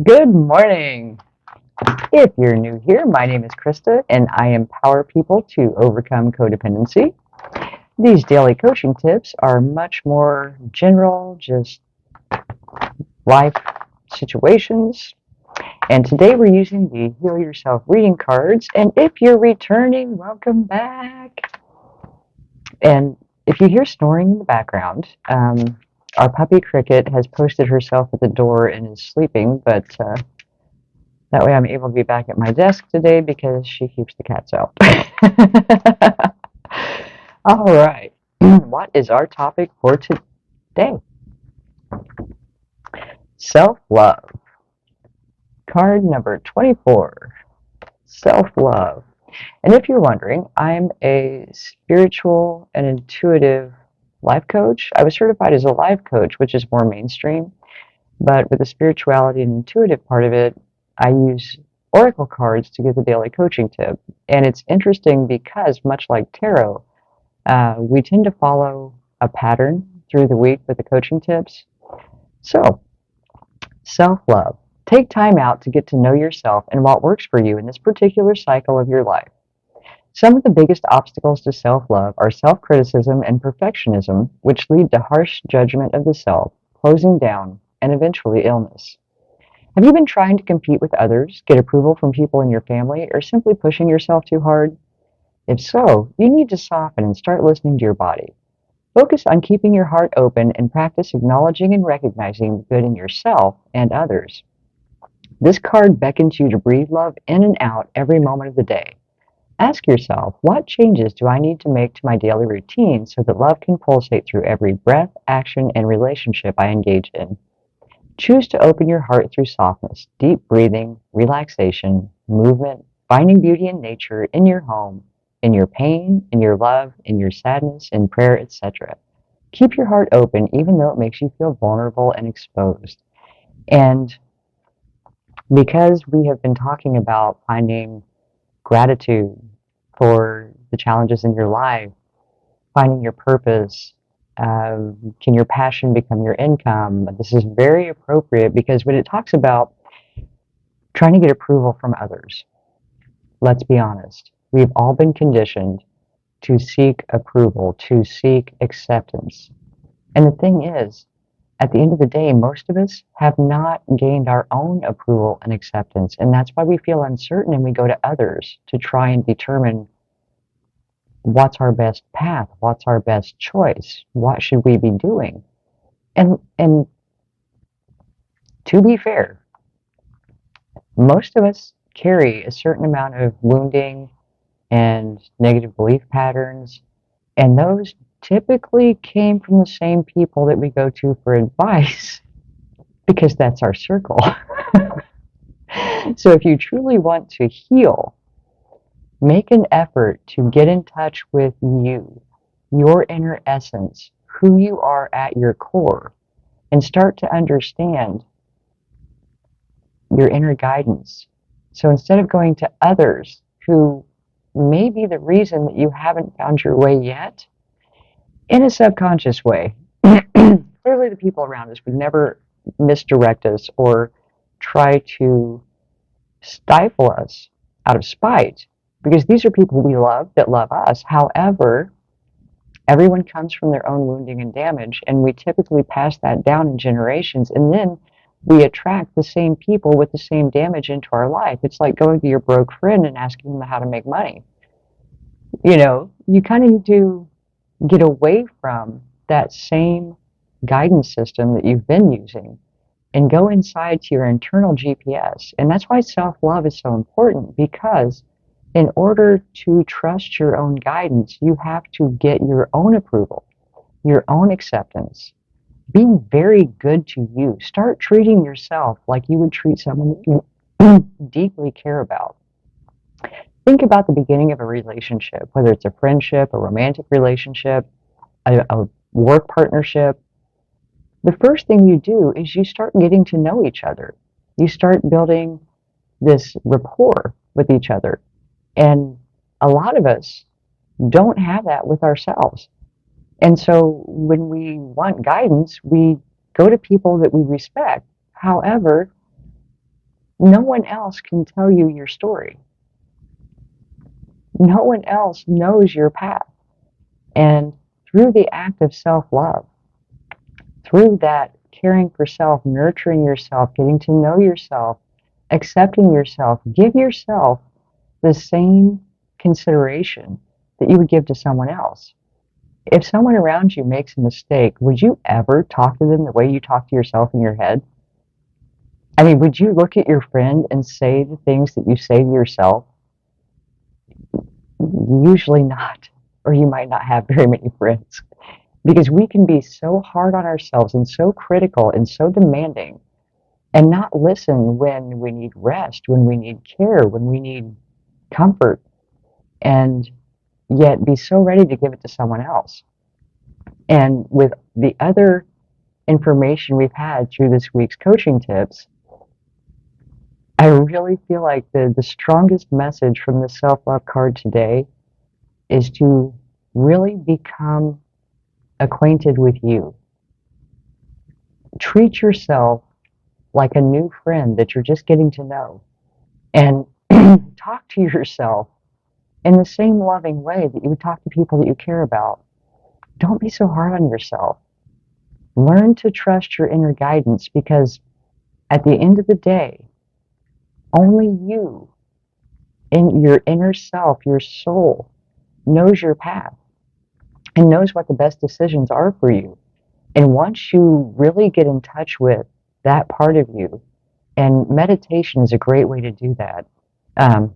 Good morning. If you're new here, my name is Krista and I empower people to overcome codependency. These daily coaching tips are much more general, just life situations. And today we're using the Heal Yourself reading cards. And if you're returning, welcome back. And if you hear snoring in the background, our puppy Cricket has posted herself at the door and is sleeping, but that way I'm able to be back at my desk today because she keeps the cats out. All right. What is our topic for today? Self-love. Card number 24. Self-love. And if you're wondering, I'm a spiritual and intuitive life coach. I was certified as a life coach, which is more mainstream. But with the spirituality and intuitive part of it, I use oracle cards to give the daily coaching tip. And it's interesting because, much like tarot, we tend to follow a pattern through the week with the coaching tips. So, self love. Take time out to get to know yourself and what works for you in this particular cycle of your life. Some of the biggest obstacles to self love are self criticism and perfectionism, which lead to harsh judgment of the self, closing down, and eventually illness. Have you been trying to compete with others, get approval from people in your family, or simply pushing yourself too hard? If so, you need to soften and start listening to your body. Focus on keeping your heart open and practice acknowledging and recognizing the good in yourself and others. This card beckons you to breathe love in and out every moment of the day. Ask yourself, what changes do I need to make to my daily routine so that love can pulsate through every breath, action, and relationship I engage in? Choose to open your heart through softness, deep breathing, relaxation, movement, finding beauty in nature, in your home, in your pain, in your love, in your sadness, in prayer, etc. Keep your heart open even though it makes you feel vulnerable and exposed. And because we have been talking about finding gratitude for the challenges in your life, finding your purpose, can your passion become your income? This is very appropriate because when it talks about trying to get approval from others, let's be honest, we've all been conditioned to seek approval, to seek acceptance. And the thing is, at the end of the day, most of us have not gained our own approval and acceptance. And that's why we feel uncertain and we go to others to try and determine what's our best path, what's our best choice, what should we be doing. And to be fair, most of us carry a certain amount of wounding and negative belief patterns, and those typically came from the same people that we go to for advice because that's our circle. So if you truly want to heal, make an effort to get in touch with you, your inner essence, who you are at your core, and start to understand your inner guidance. So instead of going to others who may be the reason that you haven't found your way yet, in a subconscious way, clearly the people around us would never misdirect us or try to stifle us out of spite because these are people we love that love us. However, everyone comes from their own wounding and damage, and we typically pass that down in generations, and then we attract the same people with the same damage into our life. It's like going to your broke friend and asking them how to make money. You kind of need to get away from that same guidance system that you've been using and go inside to your internal GPS. And that's why self-love is so important, because in order to trust your own guidance, you have to get your own approval, your own acceptance. Being very good to you. Start treating yourself like you would treat someone that you deeply care about. Think about the beginning of a relationship, whether it's a friendship, a romantic relationship, a work partnership. The first thing you do is you start getting to know each other. You start building this rapport with each other. And a lot of us don't have that with ourselves. And so when we want guidance, we go to people that we respect. However, No one else can tell you your story. No one else knows your path. And through the act of self-love, through that caring for self, nurturing yourself, getting to know yourself, accepting yourself, give yourself the same consideration that you would give to someone else. If someone around you makes a mistake, would you ever talk to them the way you talk to yourself in your head? I mean, would you look at your friend and say the things that you say to yourself? Usually not, or you might not have very many friends. Because we can be so hard on ourselves and so critical and so demanding and not listen when we need rest, when we need care, when we need comfort, and yet be so ready to give it to someone else. And with the other information we've had through this week's coaching tips, I really feel like the strongest message from the self-love card today is to really become acquainted with you. Treat yourself like a new friend that you're just getting to know. And talk to yourself in the same loving way that you would talk to people that you care about. Don't be so hard on yourself. Learn to trust your inner guidance, because at the end of the day, only you, in your inner self, your soul, knows your path and knows what the best decisions are for you. And once you really get in touch with that part of you, and meditation is a great way to do that. Um,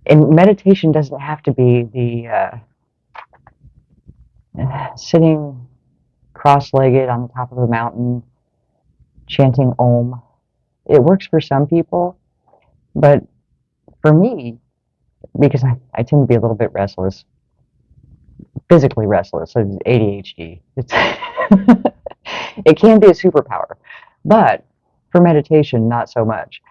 and meditation doesn't have to be the sitting cross-legged on the top of a mountain chanting Om. It works for some people, but for me, because I tend to be a little bit restless, physically restless, so it's ADHD. It can be a superpower, but for meditation, not so much.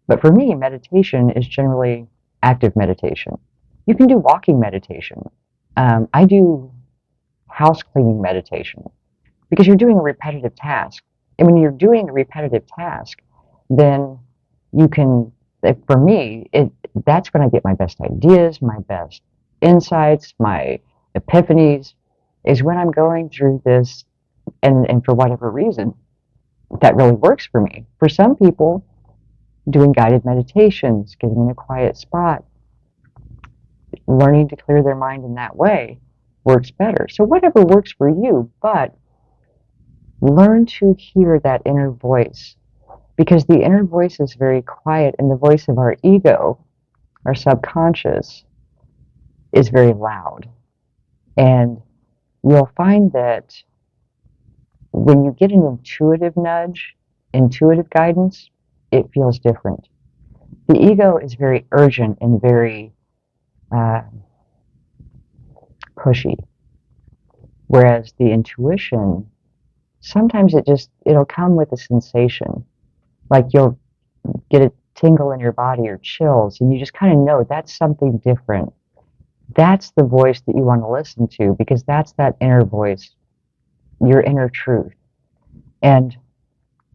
But for me, meditation is generally active meditation. You can do walking meditation. I do house cleaning meditation, because you're doing a repetitive task. And when you're doing a repetitive task, then you can, for me, that's when I get my best ideas, my best insights, my epiphanies, is when I'm going through this, and for whatever reason, that really works for me. For some people, doing guided meditations, getting in a quiet spot, learning to clear their mind in that way works better. So whatever works for you, but learn to hear that inner voice, because the inner voice is very quiet, and the voice of our ego, our subconscious, is very loud. And you'll find that when you get an intuitive nudge, intuitive guidance, it feels different. The ego is very urgent and very uh, pushy, whereas the intuition, sometimes it'll come with a sensation. Like you'll get a tingle in your body or chills, and you just kind of know that's something different. That's the voice that you want to listen to, because that's that inner voice, your inner truth. And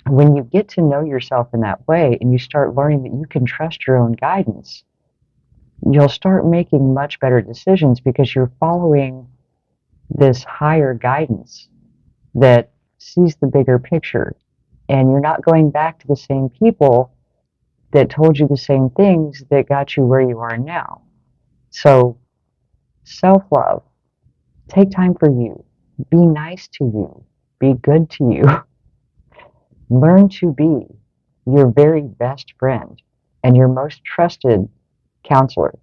when you get to know yourself in that way, and you start learning that you can trust your own guidance, you'll start making much better decisions, because you're following this higher guidance that sees the bigger picture. And you're not going back to the same people that told you the same things that got you where you are now. So, self-love, take time for you, be nice to you, be good to you, learn to be your very best friend and your most trusted counselor.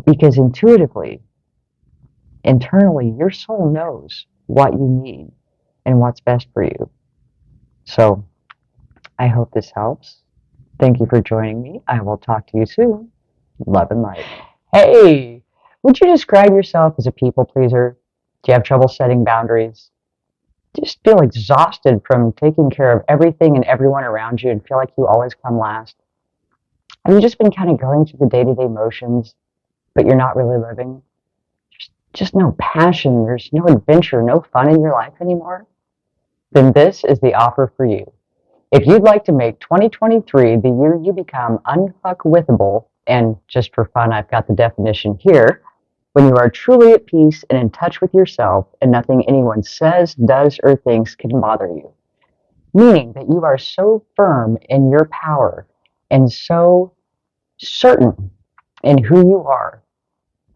Because intuitively, internally, your soul knows what you need and what's best for you. So, I hope this helps. Thank you for joining me. I will talk to you soon. Love and light. Hey, would you describe yourself as a people pleaser? Do you have trouble setting boundaries? Do you just feel exhausted from taking care of everything and everyone around you and feel like you always come last? Have you just been kind of going through the day-to-day motions, but you're not really living? Just no passion, there's no adventure, no fun in your life anymore? Then this is the offer for you. If you'd like to make 2023 the year you become unfuckwithable, and just for fun, I've got the definition here, when you are truly at peace and in touch with yourself and nothing anyone says, does, or thinks can bother you. Meaning that you are so firm in your power and so certain in who you are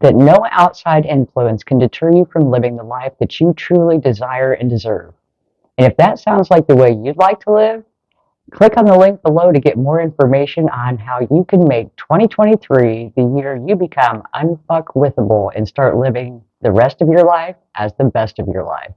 that no outside influence can deter you from living the life that you truly desire and deserve. And if that sounds like the way you'd like to live, click on the link below to get more information on how you can make 2023 the year you become unfuckwithable and start living the rest of your life as the best of your life.